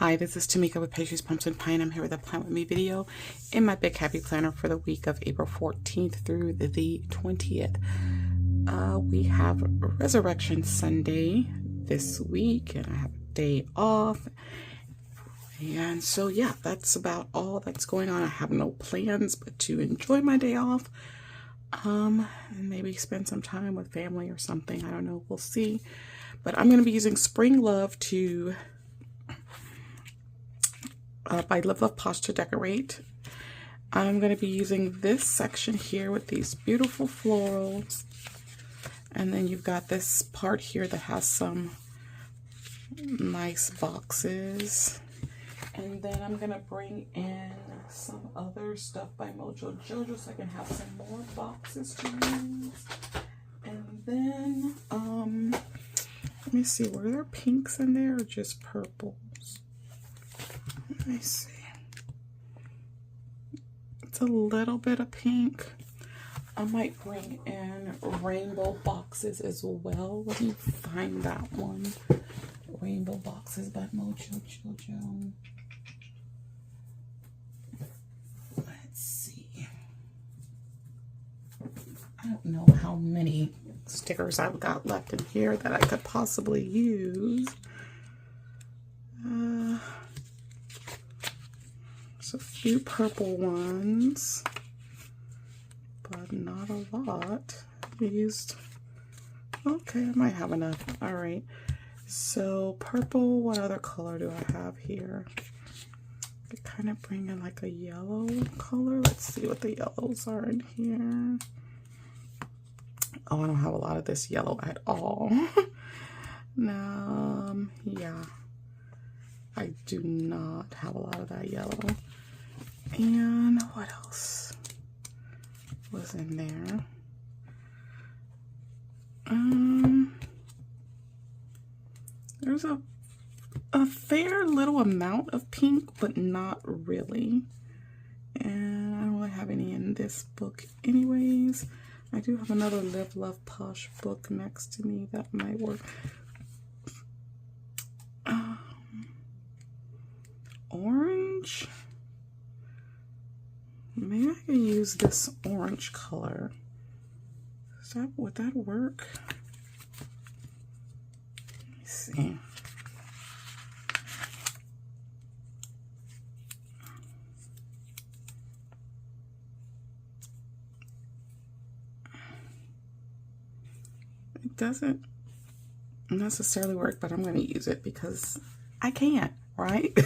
Hi, this is Tamika with Pastries, Pumps, and Pie. I'm here with a Plan With Me video in my Big Happy Planner for the week of April 14th through the 20th. We have Resurrection Sunday this week, and I have a day off. And so, yeah, that's about all that's going on. I have no plans but to enjoy my day off. And maybe spend some time with family or something. I don't know. We'll see. But I'm going to be using Spring Love by Live Love Posh to decorate. I'm going to be using this section here with these beautiful florals. And then you've got this part here that has some nice boxes. And then I'm going to bring in some other stuff by Mojo Jojo so I can have some more boxes to use. And then, let me see, were there pinks in there or just purples? Let me see. It's a little bit of pink. I might bring in rainbow boxes as well. Let me find that one. Rainbow boxes by Mojo Jojo. Let's see. I don't know how many stickers I've got left in here that I could possibly use. There's a few purple ones, but not a lot. I used, okay, I might have enough. All right. So purple, what other color do I have here? I could kind of bring in like a yellow color. Let's see what the yellows are in here. Oh, I don't have a lot of this yellow at all. Yeah, I do not have a lot of that yellow. And what else was in there? There's a fair little amount of pink, but not really. And I don't really have any in this book anyways. I do have another Live Love Posh book next to me that might work. Orange. Maybe I can use this orange color. Would that work? Let me see. It doesn't necessarily work, but I'm going to use it because I can't, right?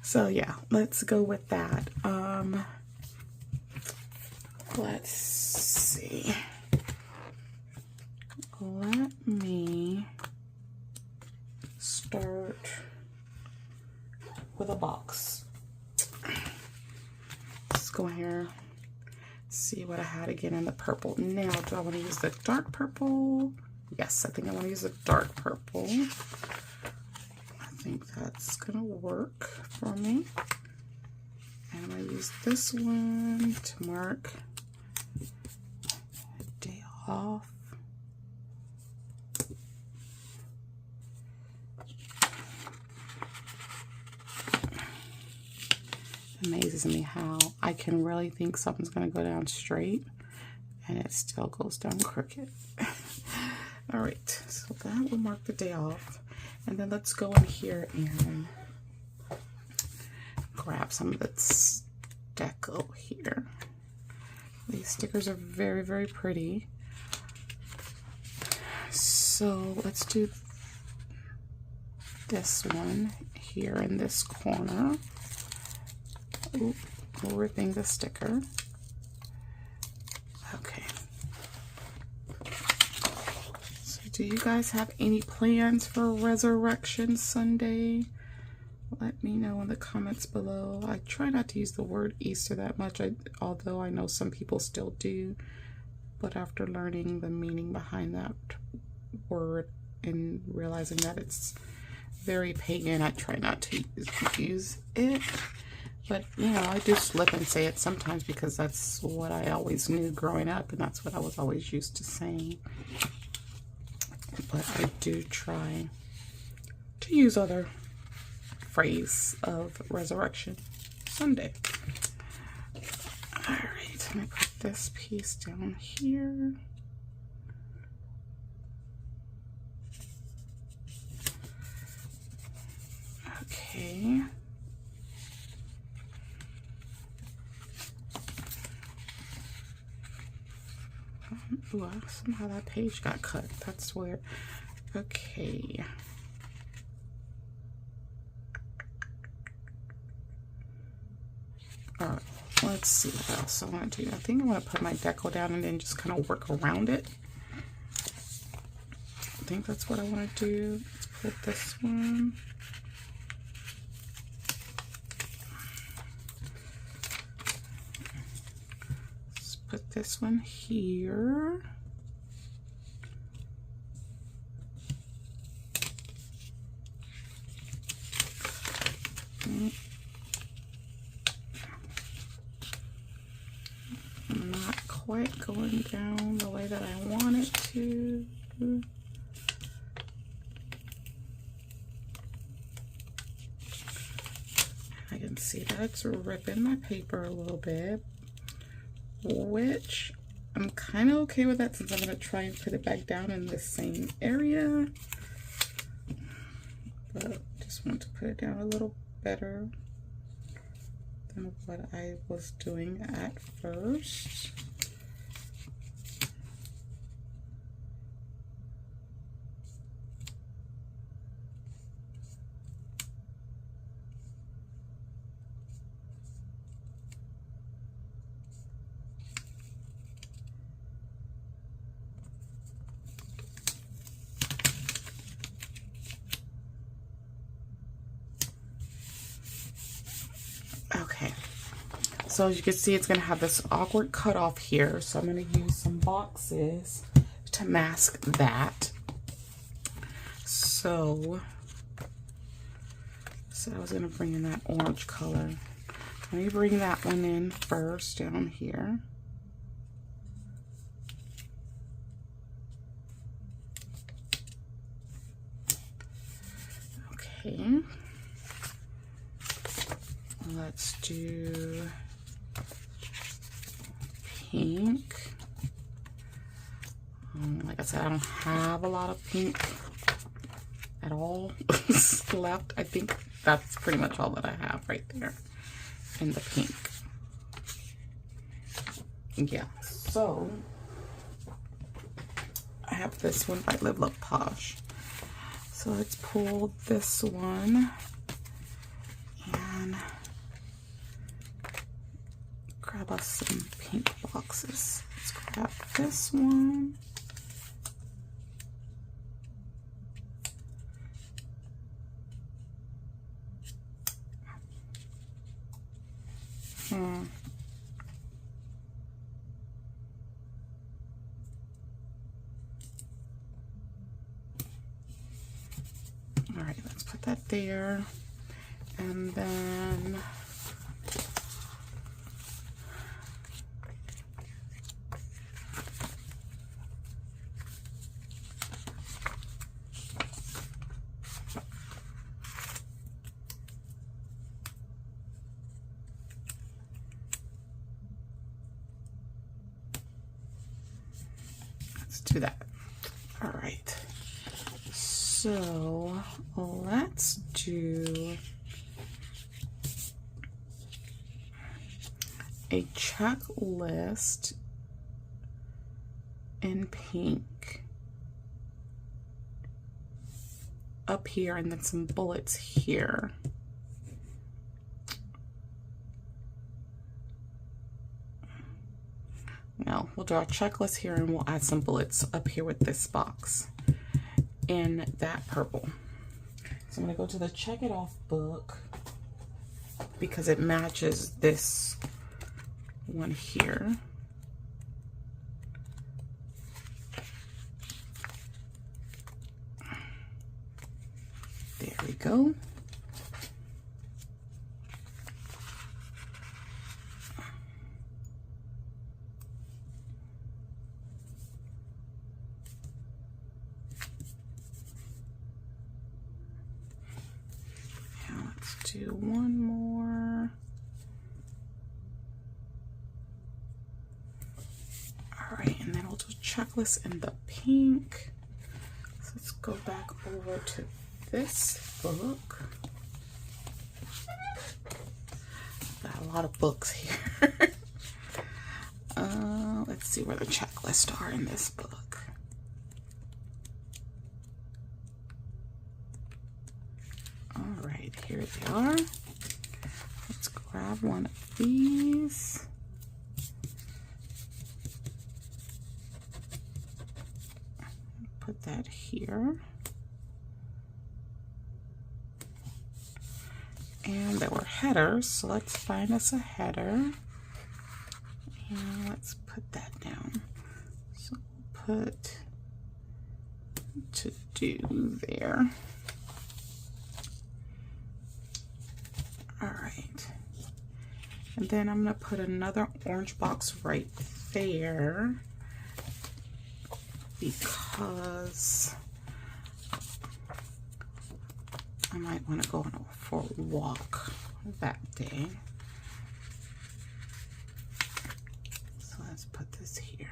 So yeah, let's go with that. Let's see. Let me start with a box. Let's go here. See what I had again in the purple. Now, do I want to use the dark purple? Yes, I think I want to use the dark purple. I think that's gonna work for me. And I'm gonna use this one to mark day off. It amazes me how I can really think something's gonna go down straight and it still goes down crooked. All right, so that will mark the day off. And then let's go in here and grab some of this deco here. These stickers are very, very pretty. So let's do this one here in this corner. Ooh, ripping the sticker. Okay. Do you guys have any plans for Resurrection Sunday? Let me know in the comments below. I try not to use the word Easter that much, although I know some people still do. But after learning the meaning behind that word and realizing that it's very pagan, I try not to use it. But, you know, I do slip and say it sometimes because that's what I always knew growing up, and that's what I was always used to saying. But I do try to use other phrase of Resurrection Sunday. All right, let me put this piece down here. Okay. Ooh, somehow that page got cut. That's weird. Okay. Alright, let's see what else I want to do. I think I want to put my deco down and then just kind of work around it. I think that's what I want to do. Let's put this one. Let's put this one here. I'm not quite going down the way that I want it to. I can see that it's ripping my paper a little bit, which I'm kind of okay with that since I'm going to try and put it back down in the same area. But just want to put it down a little better than what I was doing at first. Okay, so as you can see, it's going to have this awkward cutoff here, so I'm going to use some boxes to mask that. So I was going to bring in that orange color. Let me bring that one in first down here. Okay. Let's do pink. Like I said, I don't have a lot of pink at all left. I think that's pretty much all that I have right there in the pink. Yeah, so I have this one by Live Love Posh. So let's pull this one and grab us some pink boxes. Let's grab this one. All right, let's put that there. And then let's do that. All right. So let's do a checklist in pink up here and then some bullets here. Now we'll do our checklist here and we'll add some bullets up here with this box in that purple. So I'm going to go to the Check It Off book because it matches this one here. There we go. Now let's do one more. All right, and then we'll do checklist in the pink. So let's go back over to this book. Got a lot of books here. Let's see where the checklists are in this book. All right, here they are. Let's grab one of these. Put that here. And there were headers, so let's find us a header. And let's put that down. So we'll put to do there. All right. And then I'm going to put another orange box right there because I might want to go for a walk that day. So let's put this here.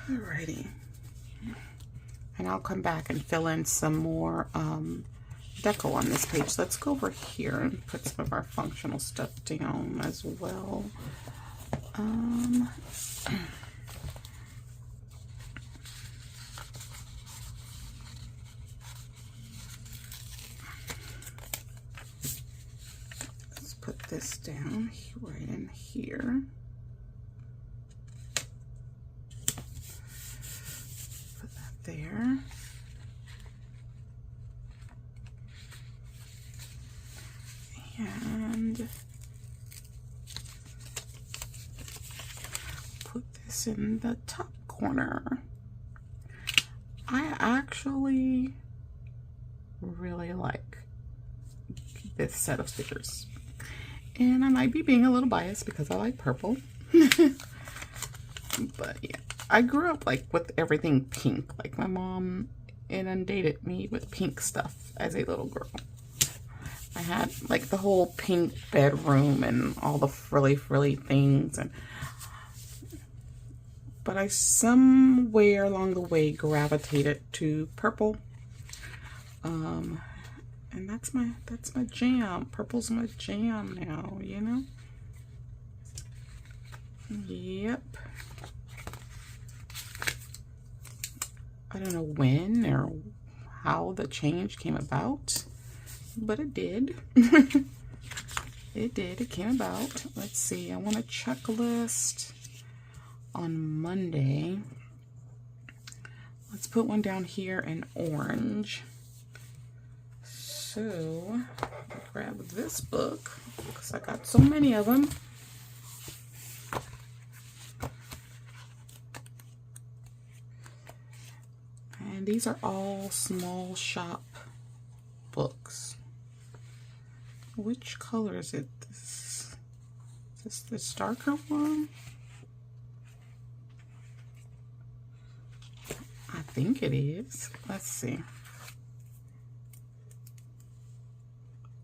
Alrighty. And I'll come back and fill in some more deco on this page. Let's go over here and put some of our functional stuff down as well. Let's put this down right in here. Put that there. And put this in the top corner. I actually really like this set of stickers. And I might be being a little biased because I like purple. But yeah, I grew up like with everything pink. Like my mom inundated me with pink stuff as a little girl. I had like the whole pink bedroom and all the frilly things, but I somewhere along the way gravitated to purple. And that's my jam. Purple's my jam now, you know? Yep. I don't know when or how the change came about, but it did. It did. It came about. Let's see. I want a checklist on Monday. Let's put one down here in orange. So, I'll grab this book because I got so many of them. And these are all small shop books. Which color is it? Is this this darker one? I think it is. Let's see.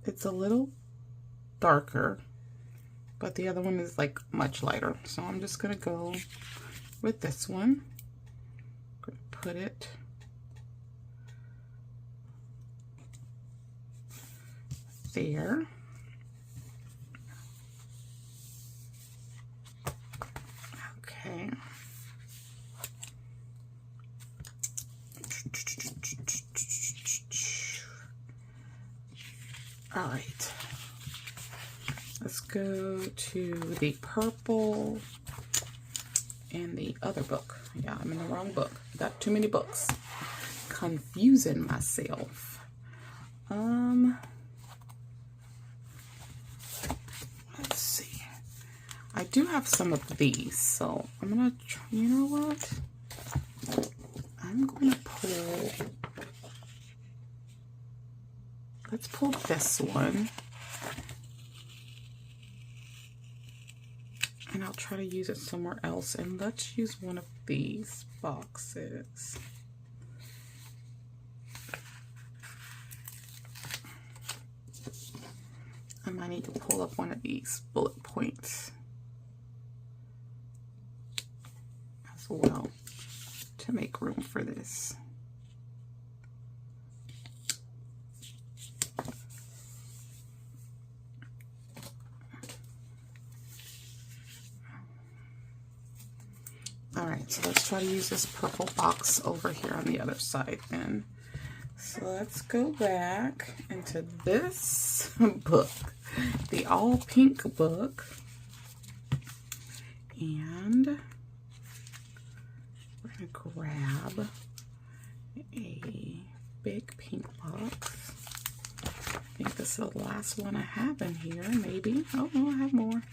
It's a little darker, but the other one is like much lighter. So I'm just gonna go with this one. I'm gonna put it there. Okay. All right. Let's go to the purple and the other book. Yeah, I'm in the wrong book. I got too many books. Confusing myself. Let's see. I do have some of these, so I'm gonna try, you know what? I'm gonna pull, let's pull this one. And I'll try to use it somewhere else. And let's use one of these boxes. might need to pull up one of these bullet points as well to make room for this. Alright, so let's try to use this purple box over here on the other side then. So let's go back into this book, the all pink book, and we're going to grab a big pink box. I think this is the last one I have in here, maybe. Oh no, I have more.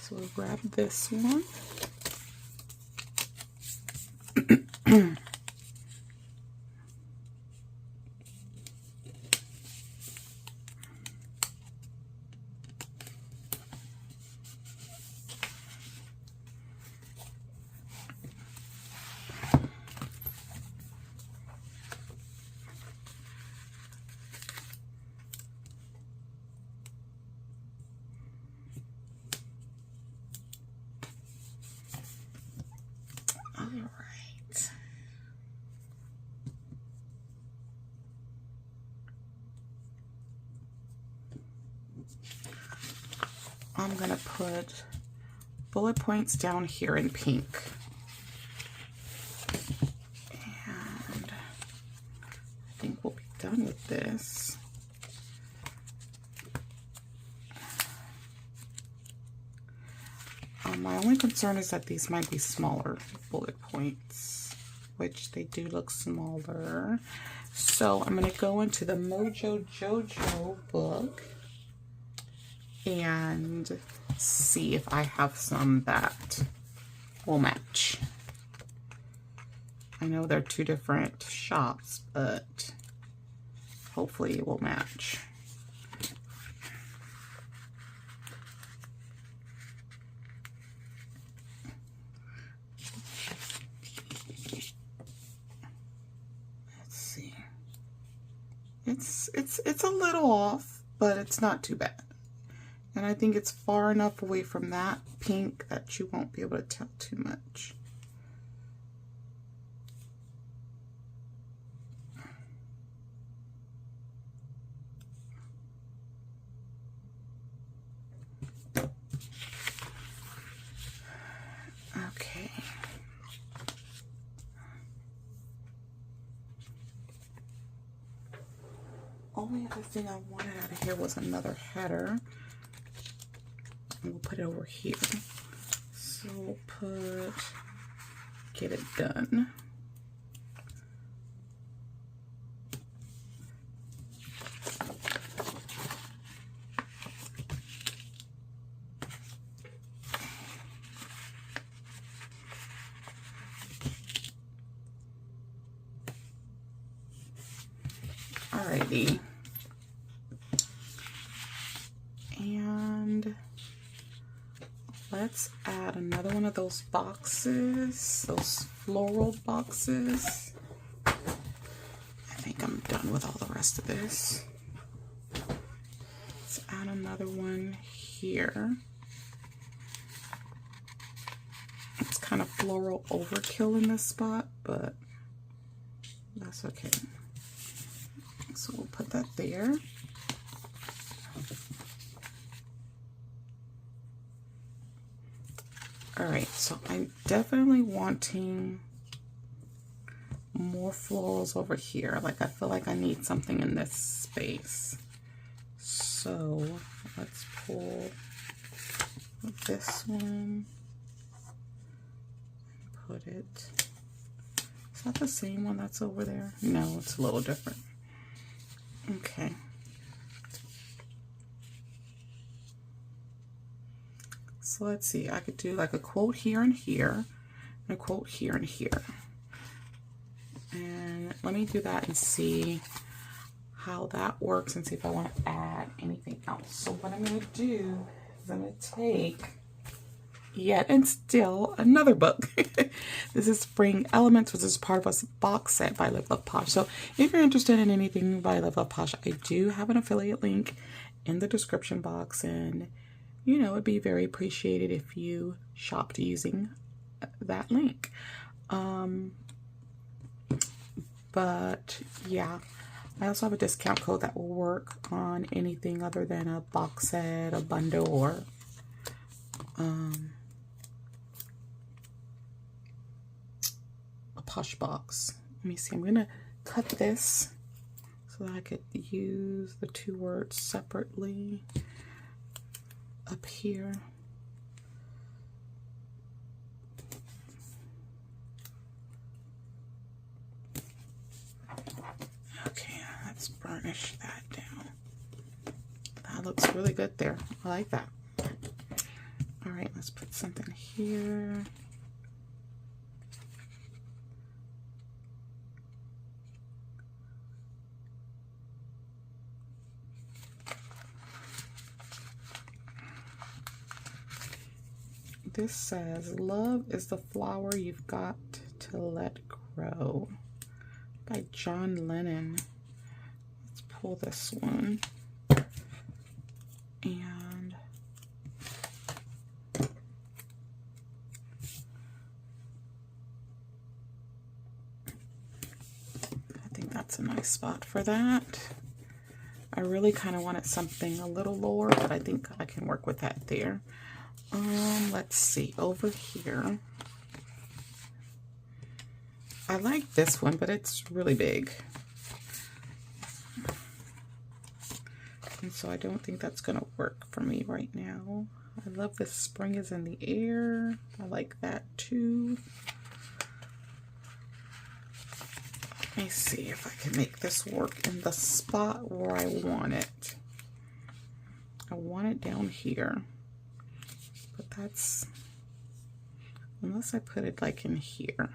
So we'll grab this one. I'm going to put bullet points down here in pink. And I think we'll be done with this. My only concern is that these might be smaller bullet points, which they do look smaller. So I'm going to go into the Mojo Jojo book and see if I have some that will match. I know they're two different shops, but hopefully it will match. Let's see. It's a little off, but it's not too bad. And I think it's far enough away from that pink that you won't be able to tell too much. Okay. Only other thing I wanted out of here was another header. We'll put it over here. So we'll put get it done. Alrighty. And let's add another one of those boxes, those floral boxes. I think I'm done with all the rest of this. Let's add another one here. It's kind of floral overkill in this spot, but that's okay. So we'll put that there. Alright, so I'm definitely wanting more florals over here. Like, I feel like I need something in this space. So let's pull this one and put it. Is that the same one that's over there? No, it's a little different. Okay. So let's see, I could do like a quote here and here, and a quote here and here. And let me do that and see how that works and see if I want to add anything else. So what I'm going to do is I'm going to take yet and still another book. This is Spring Elements, which is part of a box set by Live Love Posh. So if you're interested in anything by Live Love Posh, I do have an affiliate link in the description box, and you know, it'd be very appreciated if you shopped using that link. But yeah, I also have a discount code that will work on anything other than a box set, a bundle, or a Posh box. Let me see, I'm gonna cut this so that I could use the two words separately up here. Okay, let's burnish that down. That looks really good there. I like that. All right, let's put something here. This says, "Love is the flower you've got to let grow," by John Lennon. Let's pull this one. And I think that's a nice spot for that. I really kind of wanted something a little lower, but I think I can work with that there. Let's see, over here. I like this one, but it's really big. And so I don't think that's gonna work for me right now. I love this "Spring is in the air." I like that too. Let me see if I can make this work in the spot where I want it. I want it down here. But that's, unless I put it like in here.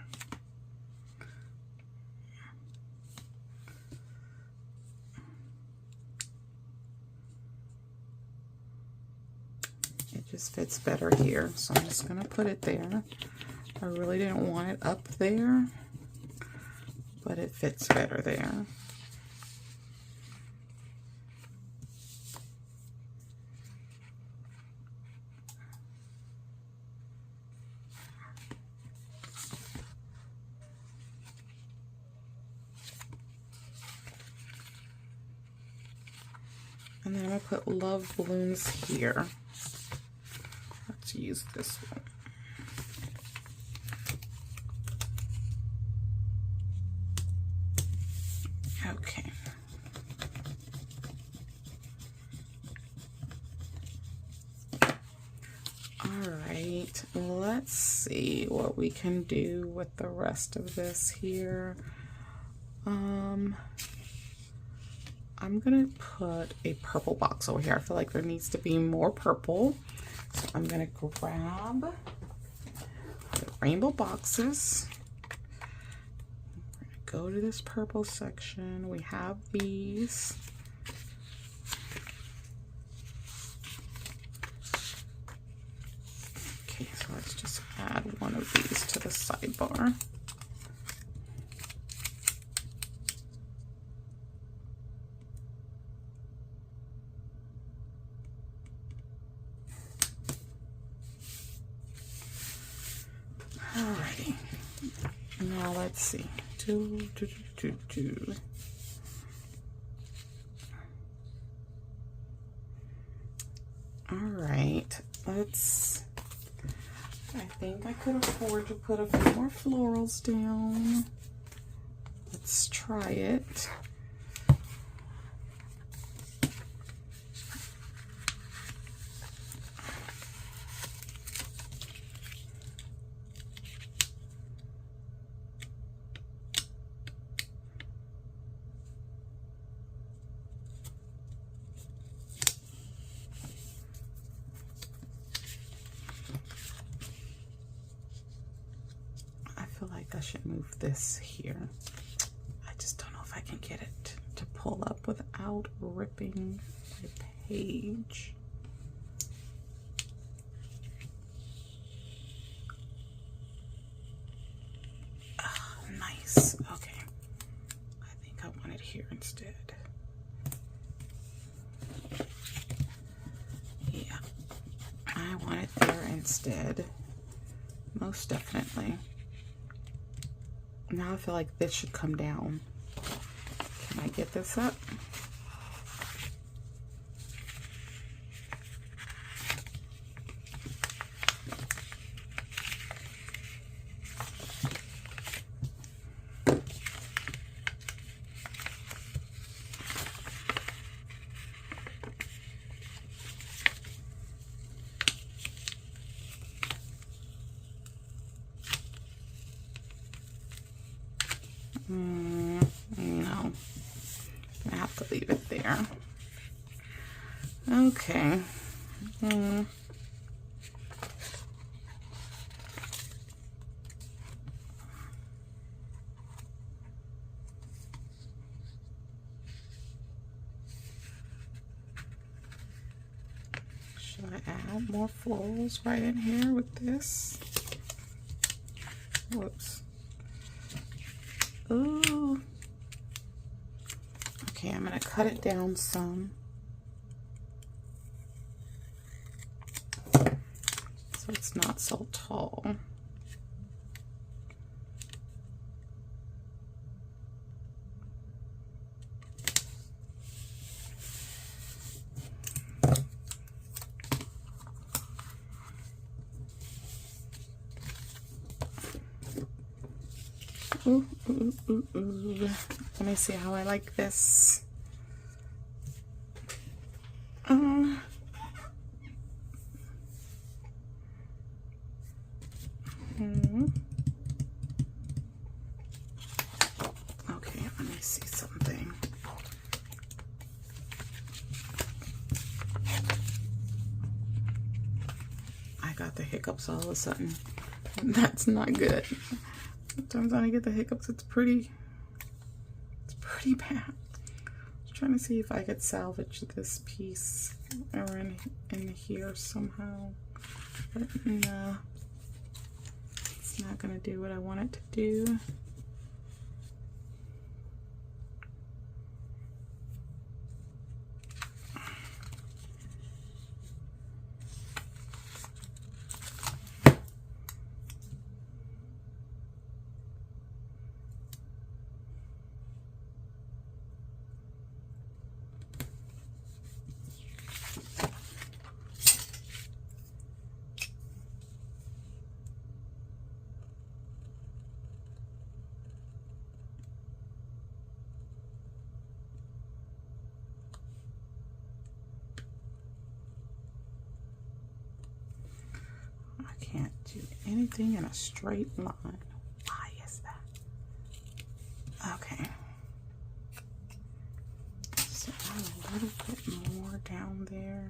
It just fits better here, so I'm just gonna put it there. I really didn't want it up there, but it fits better there. And then I'm going to put love balloons here. Let's use this one. Okay. All right, let's see what we can do with the rest of this here. I'm gonna put a purple box over here. I feel like there needs to be more purple. So I'm gonna grab the rainbow boxes. We're gonna go to this purple section. We have these. Okay, so let's just add one of these to the sidebar. Alrighty, now let's see. Alright, I think I could afford to put a few more florals down. Let's try it. I feel like I should move this here. I just don't know if I can get it to pull up without ripping the page. Oh, nice. Okay. I think I want it here instead. instead. Most definitely. Now I feel like this should come down. Can I get this up? No, I have to leave it there. Okay. Should I add more florals right in here with this? Whoops. Ooh. Okay, I'm going to cut it down some. So it's not so tall. Ooh, ooh, ooh, ooh. Let me see how I like this. Okay, let me see something. I got the hiccups all of a sudden. That's not good. Sometimes when I get the hiccups, it's pretty bad. I'm trying to see if I could salvage this piece or in here somehow. But no, it's not gonna do what I want it to do. Can't do anything in a straight line. Why is that? Okay. So a little bit more down there.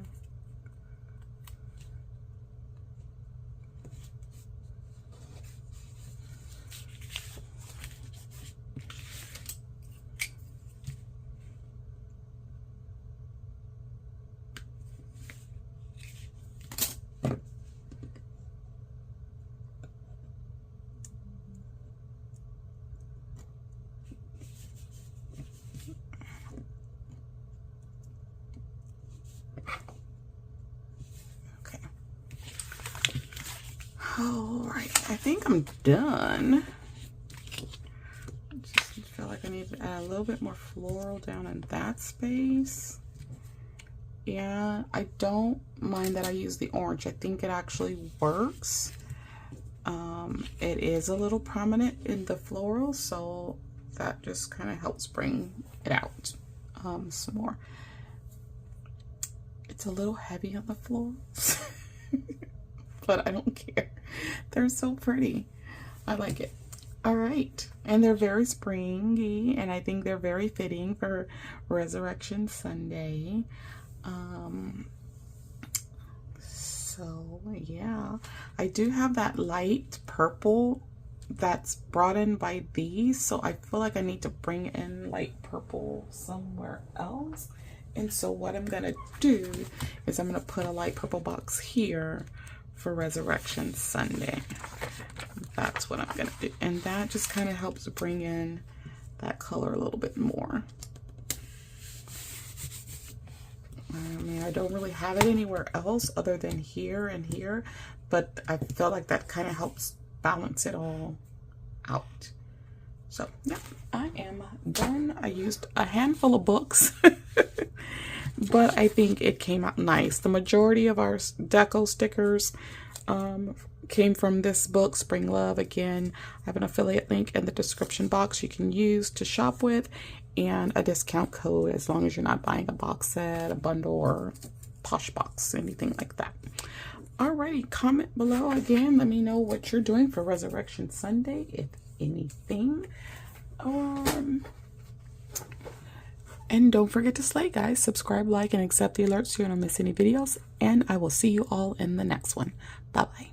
Alright, I think I'm done. I just feel like I need to add a little bit more floral down in that space. Yeah, I don't mind that I use the orange. I think it actually works. It is a little prominent in the floral, so that just kind of helps bring it out some more. It's a little heavy on the florals. But I don't care. They're so pretty. I like it. All right. And they're very springy, and I think they're very fitting for Resurrection Sunday. So yeah, I do have that light purple that's brought in by these, so I feel like I need to bring in light purple somewhere else. And so what I'm gonna do is I'm gonna put a light purple box here for Resurrection Sunday. That's what I'm gonna do, and that just kind of helps bring in that color a little bit more. I mean, I don't really have it anywhere else other than here and here, but I feel like that kind of helps balance it all out. So yeah, I am done. I used a handful of books, but I think it came out nice. The majority of our deco stickers came from this book, Spring Love. Again, I have an affiliate link in the description box you can use to shop with, and a discount code as long as you're not buying a box set, a bundle, or Poshbox, anything like that. Alrighty, comment below again. Let me know what you're doing for Resurrection Sunday, if anything. And don't forget to slay, guys. Subscribe, like, and accept the alerts so you don't miss any videos. And I will see you all in the next one. Bye-bye.